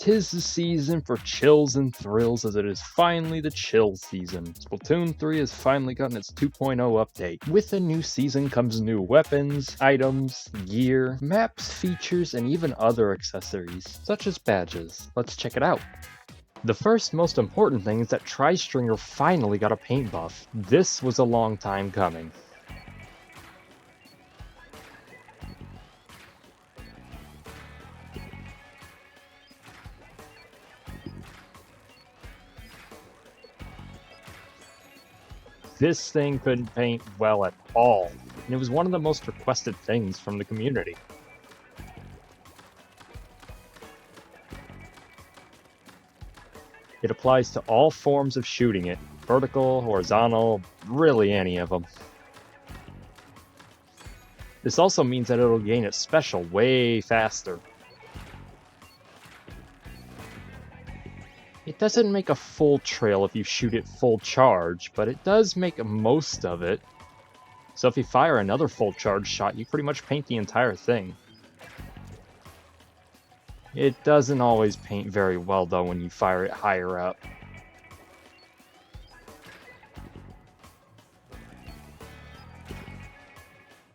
'tis the season for chills and thrills, as it is finally the chill season. Splatoon 3 has finally gotten its 2.0 update. With a new season comes new weapons, items, gear, maps, features, and even other accessories, such as badges. Let's check it out. The first most important thing is that Tri-Stringer finally got a paint buff. This was a long time coming. This thing couldn't paint well at all, and it was one of the most requested things from the community. It applies to all forms of shooting it, vertical, horizontal, really any of them. This also means that it'll gain its special way faster. It doesn't make a full trail if you shoot it full charge, but it does make most of it. So if you fire another full charge shot, you pretty much paint the entire thing. It doesn't always paint very well though when you fire it higher up.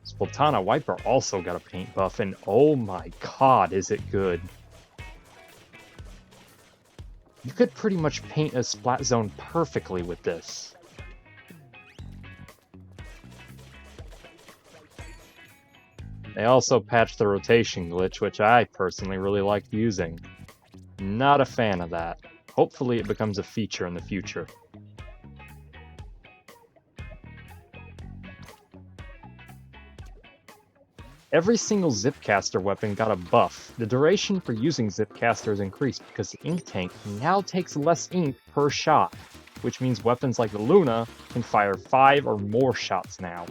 Splatana Wiper also got a paint buff, and oh my god, is it good. You could pretty much paint a splat zone perfectly with this. They also patched the rotation glitch, which I personally really liked using. Not a fan of that. Hopefully it becomes a feature in the future. Every single Zipcaster weapon got a buff. The duration for using Zipcaster is increased because the ink tank now takes less ink per shot, which means weapons like the Luna can fire 5 or more shots now.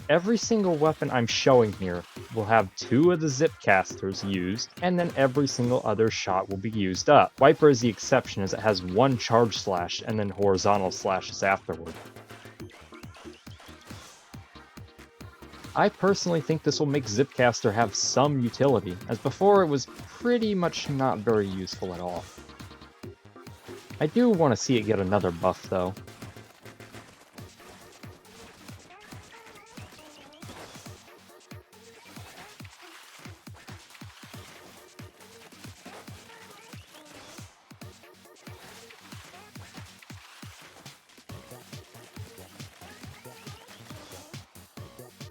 Every single weapon I'm showing here will have 2 of the Zipcasters used, and then every single other shot will be used up. Wiper is the exception as it has 1 charge slash and then horizontal slashes afterward. I personally think this will make Zipcaster have some utility, as before it was pretty much not very useful at all. I do want to see it get another buff though.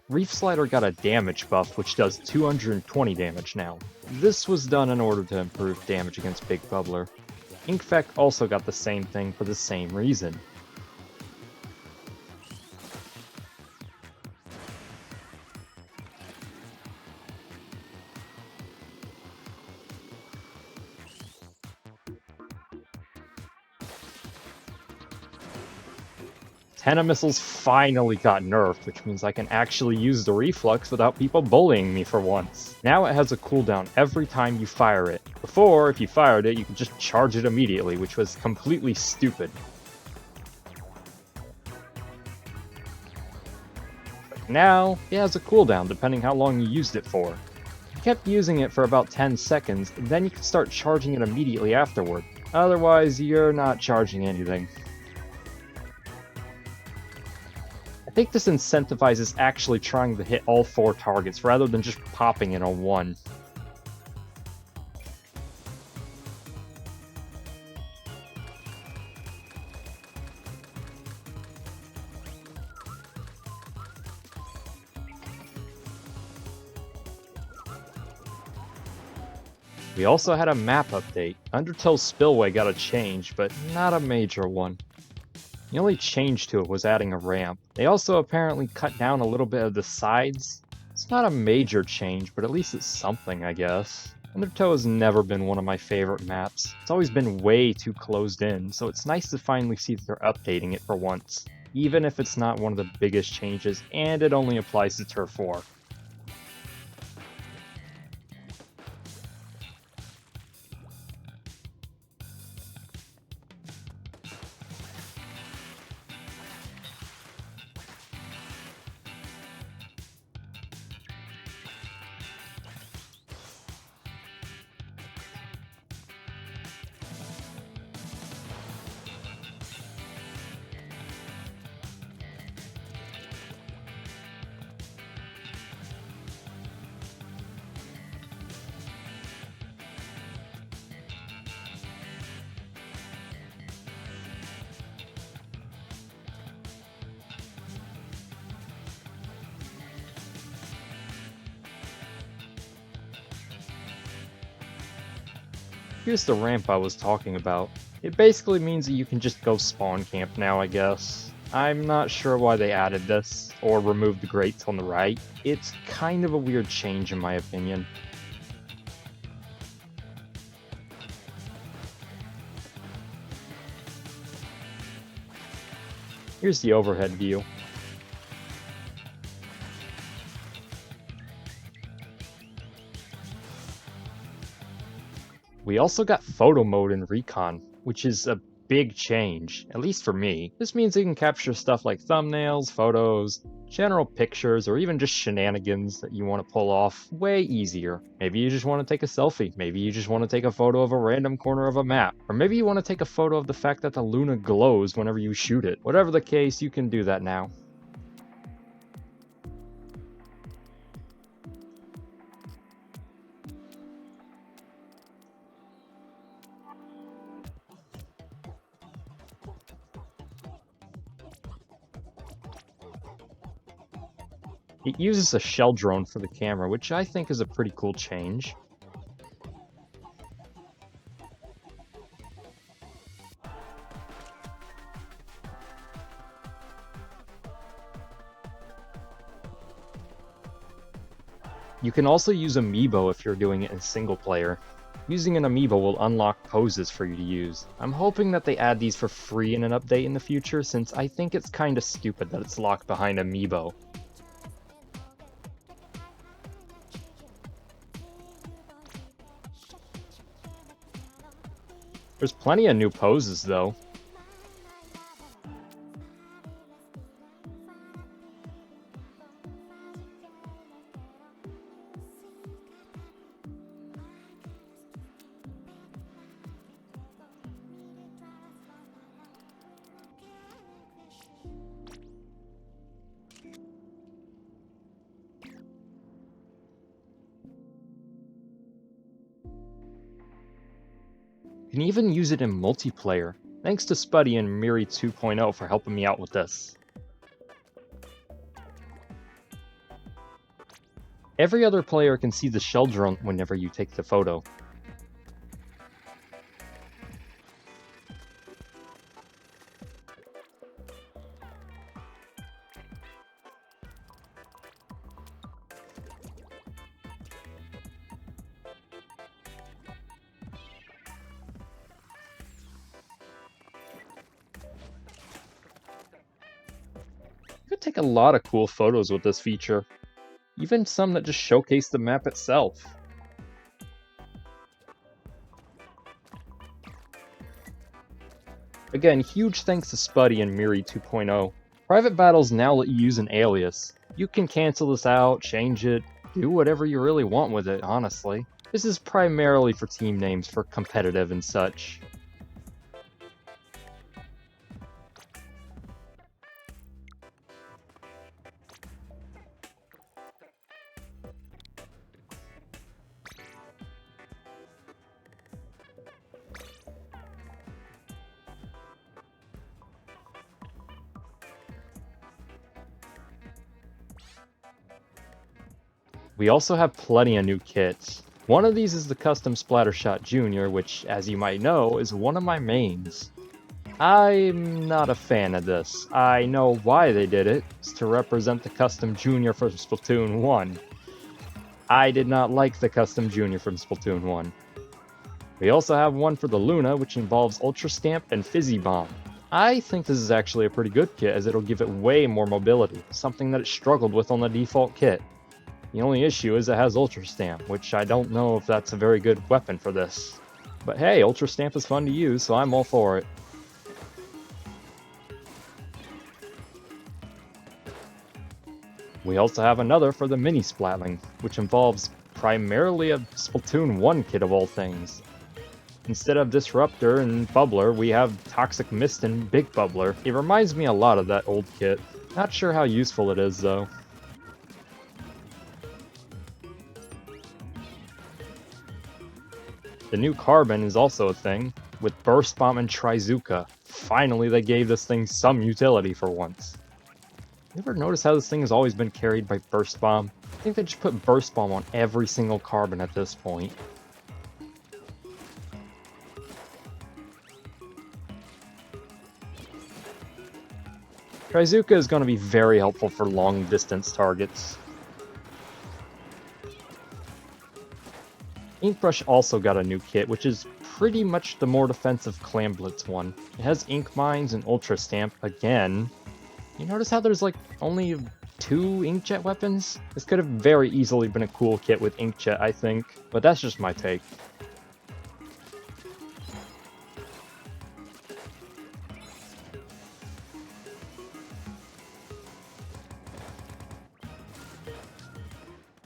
Reef Slider got a damage buff, which does 220 damage now. This was done in order to improve damage against Big Bubbler. Inkfect also got the same thing for the same reason. Tenna missiles finally got nerfed, which means I can actually use the reflux without people bullying me for once. Now it has a cooldown every time you fire it. Before, if you fired it, you could just charge it immediately, which was completely stupid. But now, it has a cooldown depending how long you used it for. If you kept using it for about 10 seconds, then you can start charging it immediately afterward. Otherwise, you're not charging anything. I think this incentivizes actually trying to hit all 4 targets rather than just popping in on one. We also had a map update. Undertale Spillway got a change, but not a major one. The only change to it was adding a ramp. They also apparently cut down a little bit of the sides. It's not a major change, but at least it's something, I guess. Undertow has never been one of my favorite maps. It's always been way too closed in, so it's nice to finally see that they're updating it for once. Even if it's not one of the biggest changes, and it only applies to Turf 4. Here's the ramp I was talking about. It basically means that you can just go spawn camp now, I guess. I'm not sure why they added this, or removed the grates on the right. It's kind of a weird change in my opinion. Here's the overhead view. We also got photo mode in Recon, which is a big change, at least for me. This means you can capture stuff like thumbnails, photos, general pictures, or even just shenanigans that you want to pull off way easier. Maybe you just want to take a selfie, maybe you just want to take a photo of a random corner of a map, or maybe you want to take a photo of the fact that the Luna glows whenever you shoot it. Whatever the case, you can do that now. It uses a shell drone for the camera, which I think is a pretty cool change. You can also use Amiibo if you're doing it in single player. Using an Amiibo will unlock poses for you to use. I'm hoping that they add these for free in an update in the future, since I think it's kinda stupid that it's locked behind Amiibo. There's plenty of new poses, though. You can even use it in multiplayer. Thanks to Spuddy and Miri 2.0 for helping me out with this. Every other player can see the shell drone whenever you take the photo. You could take a lot of cool photos with this feature, even some that just showcase the map itself. Again, huge thanks to Spuddy and Miri 2.0. Private battles now let you use an alias. You can cancel this out, change it, do whatever you really want with it, honestly. This is primarily for team names for competitive and such. We also have plenty of new kits. One of these is the custom Splattershot Jr., which, as you might know, is one of my mains. I'm not a fan of this. I know why they did it. It's to represent the custom Junior from Splatoon 1. I did not like the custom Junior from Splatoon 1. We also have one for the Luna, which involves Ultra Stamp and Fizzy Bomb. I think this is actually a pretty good kit, as it'll give it way more mobility, something that it struggled with on the default kit. The only issue is it has Ultra Stamp, which I don't know if that's a very good weapon for this. But hey, Ultra Stamp is fun to use, so I'm all for it. We also have another for the Mini Splatling, which involves primarily a Splatoon 1 kit of all things. Instead of Disruptor and Bubbler, we have Toxic Mist and Big Bubbler. It reminds me a lot of that old kit. Not sure how useful it is, though. The new Carbon is also a thing, with Burst Bomb and Trizuka. Finally, they gave this thing some utility for once. You ever notice how this thing has always been carried by Burst Bomb? I think they just put Burst Bomb on every single Carbon at this point. Trizuka is going to be very helpful for long-distance targets. Inkbrush also got a new kit, which is pretty much the more defensive Clam Blitz one. It has Ink Mines and Ultra Stamp again. You notice how there's like only 2 Inkjet weapons? This could have very easily been a cool kit with Inkjet, I think, but that's just my take.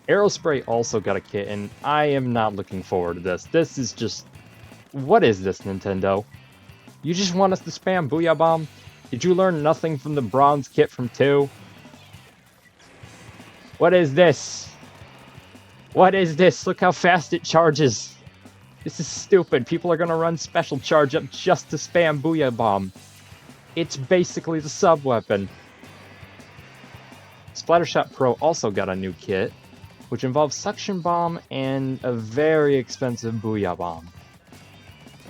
Aerospray also got a kit, and I am not looking forward to this. This is just... What is this, Nintendo? You just want us to spam Booyah Bomb? Did you learn nothing from the bronze kit from 2? What is this? What is this? Look how fast it charges. This is stupid. People are gonna run special charge up just to spam Booyah Bomb. It's basically the sub-weapon. Splattershot Pro also got a new kit, which involves Suction Bomb and a very expensive Booyah Bomb.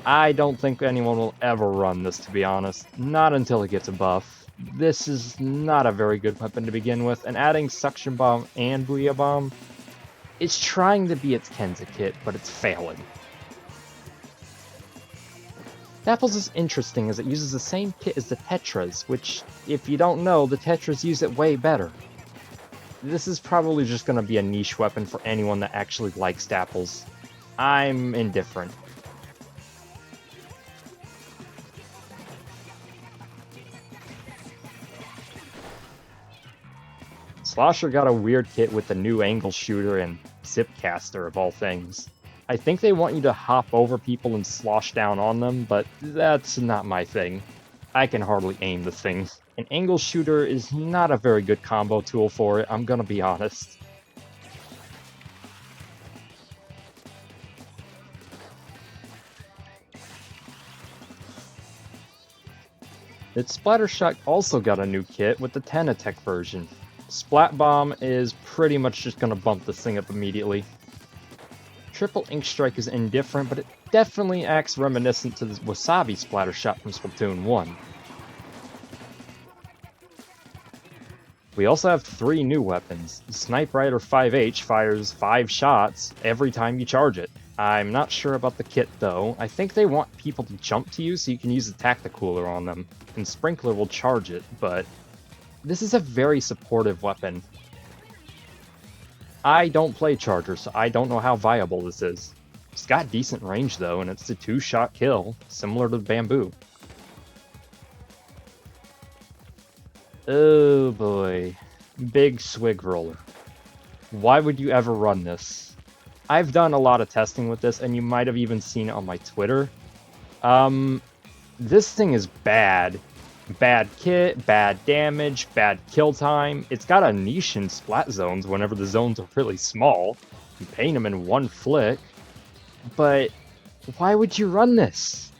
I don't think anyone will ever run this, to be honest. Not until it gets a buff. This is not a very good weapon to begin with, and adding Suction Bomb and Booyah Bomb, it's trying to be its Kenza kit, but it's failing. Dapples is interesting as it uses the same kit as the Tetras, which, if you don't know, the Tetras use it way better. This is probably just going to be a niche weapon for anyone that actually likes Dapples. I'm indifferent. Slosher got a weird kit with the new Angle Shooter and Zipcaster of all things. I think they want you to hop over people and slosh down on them, but that's not my thing. I can hardly aim the thing. An Angle Shooter is not a very good combo tool for it, I'm gonna be honest. Its Splattershot also got a new kit with the 10 attack version. Splat Bomb is pretty much just gonna bump this thing up immediately. Triple Ink Strike is indifferent, but it definitely acts reminiscent to the Wasabi Splattershot from Splatoon 1. We also have 3 new weapons. Snipe Rider 5H fires 5 shots every time you charge it. I'm not sure about the kit though. I think they want people to jump to you so you can use the Tacticooler on them, and Sprinkler will charge it, but this is a very supportive weapon. I don't play Charger, so I don't know how viable this is. It's got decent range though, and it's a 2-shot kill, similar to Bamboo. Oh boy. Big Swig Roller. Why would you ever run this? I've done a lot of testing with this, and you might have even seen it on my Twitter. This thing is bad. Bad kit, bad damage, bad kill time. It's got a niche in splat zones whenever the zones are really small. You paint them in one flick. But why would you run this?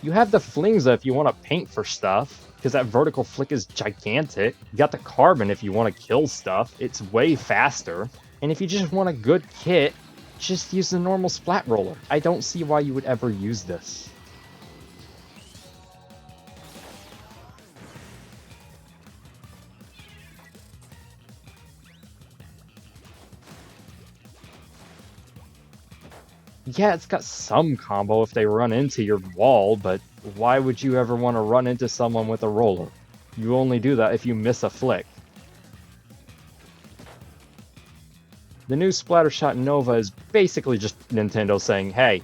You have the Flingza if you want to paint for stuff, because that vertical flick is gigantic. You got the Carbon if you want to kill stuff. It's way faster. And if you just want a good kit, just use the normal Splat Roller. I don't see why you would ever use this. Yeah, it's got some combo if they run into your wall, but why would you ever want to run into someone with a roller? You only do that if you miss a flick. The new Splattershot Nova is basically just Nintendo saying, hey,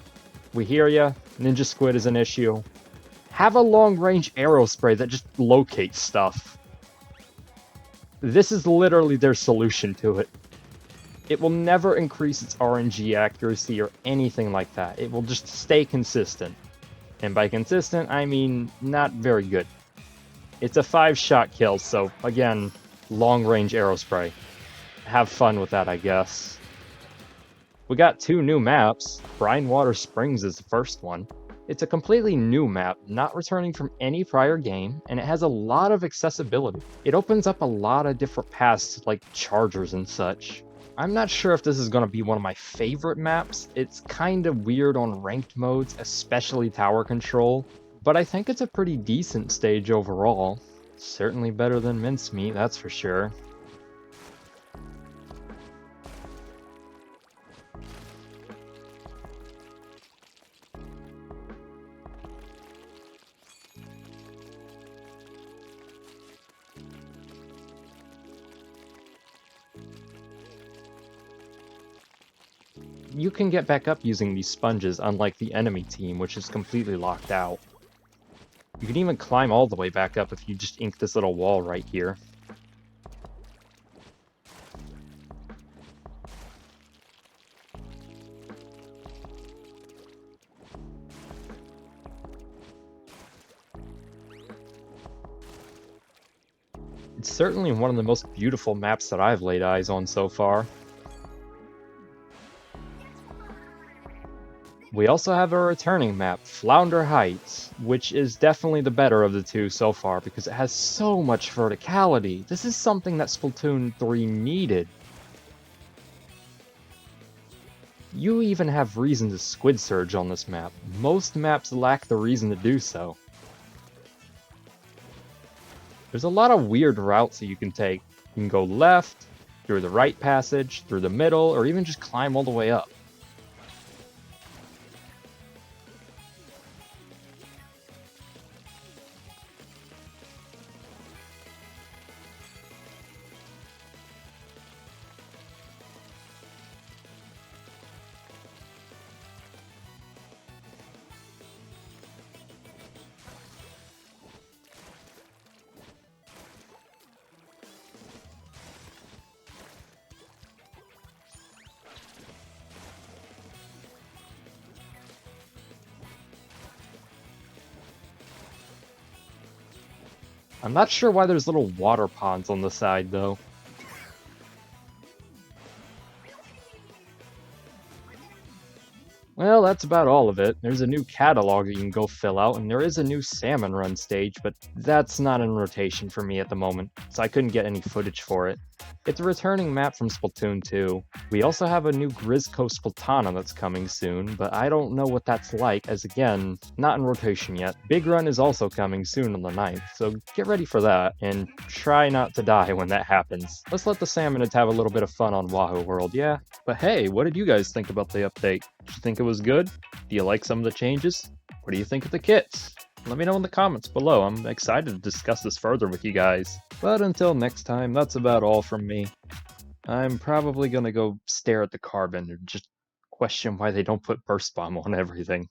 we hear ya, Ninja Squid is an issue. Have a long-range arrow spray that just locates stuff. This is literally their solution to it. It will never increase its RNG accuracy or anything like that. It will just stay consistent. And by consistent, I mean not very good. It's a 5-shot kill, so again, long-range arrow spray. Have fun with that, I guess. We got 2 new maps. Brinewater Springs is the first one. It's a completely new map, not returning from any prior game, and it has a lot of accessibility. It opens up a lot of different paths, like chargers and such. I'm not sure if this is going to be one of my favorite maps. It's kind of weird on ranked modes, especially tower control, but I think it's a pretty decent stage overall. Certainly better than mincemeat, that's for sure. You can get back up using these sponges, unlike the enemy team, which is completely locked out. You can even climb all the way back up if you just ink this little wall right here. It's certainly one of the most beautiful maps that I've laid eyes on so far. We also have a returning map, Flounder Heights, which is definitely the better of the two so far because it has so much verticality. This is something that Splatoon 3 needed. You even have reason to squid surge on this map. Most maps lack the reason to do so. There's a lot of weird routes that you can take. You can go left, through the right passage, through the middle, or even just climb all the way up. I'm not sure why there's little water ponds on the side, though. Well, that's about all of it. There's a new catalog that you can go fill out, and there is a new salmon run stage, but that's not in rotation for me at the moment, so I couldn't get any footage for it. It's a returning map from Splatoon 2. We also have a new Grisco Splatana that's coming soon, but I don't know what that's like, as again, not in rotation yet. Big Run is also coming soon on the 9th, so get ready for that, and try not to die when that happens. Let's let the salmonids have a little bit of fun on Wahoo World, yeah? But hey, what did you guys think about the update? Did you think it was good? Do you like some of the changes? What do you think of the kits? Let me know in the comments below. I'm excited to discuss this further with you guys. But until next time, that's about all from me. I'm probably gonna go stare at the carbon and just question why they don't put Burst Bomb on everything.